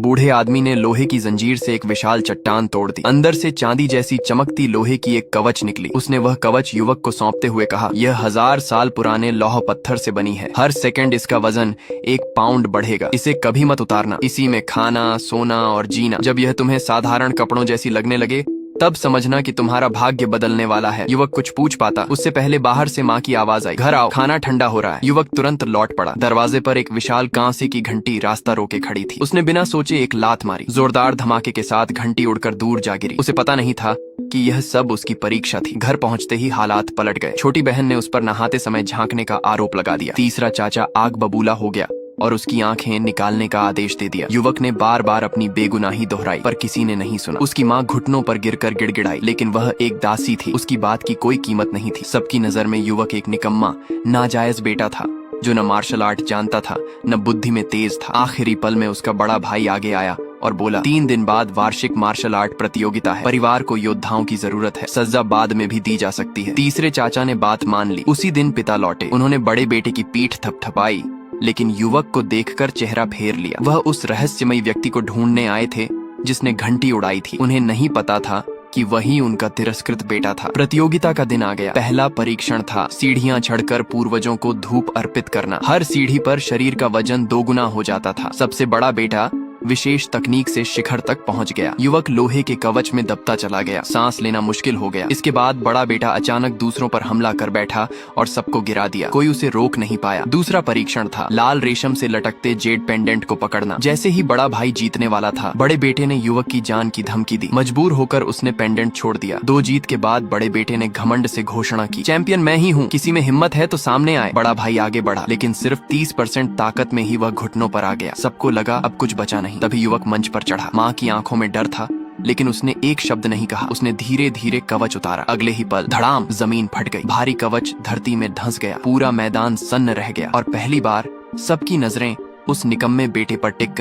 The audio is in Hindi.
बूढ़े आदमी ने लोहे की जंजीर से एक विशाल चट्टान तोड़ दी। अंदर से चांदी जैसी चमकती लोहे की एक कवच निकली। उसने वह कवच युवक को सौंपते हुए कहा, यह 1000 साल पुराने लौह पत्थर से बनी है। हर सेकंड इसका वजन 1 पाउंड बढ़ेगा। इसे कभी मत उतारना। इसी में खाना, सोना और जीना। जब यह तुम्हें साधारण कपड़ों जैसी लगने लगे तब समझना कि तुम्हारा भाग्य बदलने वाला है। युवक कुछ पूछ पाता उससे पहले बाहर से माँ की आवाज आई, घर आओ, खाना ठंडा हो रहा है। युवक तुरंत लौट पड़ा। दरवाजे पर एक विशाल कांसे की घंटी रास्ता रोके खड़ी थी। उसने बिना सोचे एक लात मारी। जोरदार धमाके के साथ घंटी उड़कर दूर जा गिरी। उसे पता नहीं था कि यह सब उसकी परीक्षा थी। घर पहुंचते ही हालात पलट गए। छोटी बहन ने उस पर नहाते समय झांकने का आरोप लगा दिया। तीसरा चाचा आग बबूला हो गया और उसकी आंखें निकालने का आदेश दे दिया। युवक ने बार बार अपनी बेगुनाही दोहराई पर किसी ने नहीं सुना। उसकी माँ घुटनों पर गिरकर गिड़गिड़ाई, लेकिन वह एक दासी थी। उसकी बात की कोई कीमत नहीं थी। सबकी नजर में युवक एक निकम्मा, नाजायज बेटा था जो न मार्शल आर्ट जानता था न बुद्धि में तेज था। आखिरी पल में उसका बड़ा भाई आगे आया और बोला, 3 दिन बाद वार्षिक मार्शल आर्ट प्रतियोगिता है। परिवार को योद्धाओं की जरूरत है। सजा बाद में भी दी जा सकती है। तीसरे चाचा ने बात मान ली। उसी दिन पिता लौटे। उन्होंने बड़े बेटे की पीठ थपथपाई, लेकिन युवक को देखकर चेहरा फेर लिया। वह उस रहस्यमयी व्यक्ति को ढूंढने आए थे जिसने घंटी उड़ाई थी। उन्हें नहीं पता था कि वही उनका तिरस्कृत बेटा था। प्रतियोगिता का दिन आ गया। पहला परीक्षण था सीढ़ियां चढ़कर पूर्वजों को धूप अर्पित करना। हर सीढ़ी पर शरीर का वजन 2 गुना हो जाता था। सबसे बड़ा बेटा विशेष तकनीक से शिखर तक पहुंच गया। युवक लोहे के कवच में दबता चला गया। सांस लेना मुश्किल हो गया। इसके बाद बड़ा बेटा अचानक दूसरों पर हमला कर बैठा और सबको गिरा दिया। कोई उसे रोक नहीं पाया। दूसरा परीक्षण था लाल रेशम से लटकते जेड पेंडेंट को पकड़ना। जैसे ही बड़ा भाई जीतने वाला था, बड़े बेटे ने युवक की जान की धमकी दी। मजबूर होकर उसने पेंडेंट छोड़ दिया। 2 जीत के बाद बड़े बेटे ने घमंड से घोषणा की, चैंपियन मैं ही हूँ, किसी में हिम्मत है तो सामने आए। बड़ा भाई आगे बढ़ा, लेकिन सिर्फ 30% ताकत में ही वह घुटनों पर आ गया। सबको लगा अब कुछ बचा नहीं। तभी युवक मंच पर चढ़ा। माँ की आंखों में डर था, लेकिन उसने एक शब्द नहीं कहा। उसने धीरे धीरे कवच उतारा। अगले ही पल धड़ाम जमीन फट गई। भारी कवच धरती में धंस गया। पूरा मैदान सन्न रह गया और पहली बार सबकी नजरें उस निकम्मे बेटे पर टिक गईं।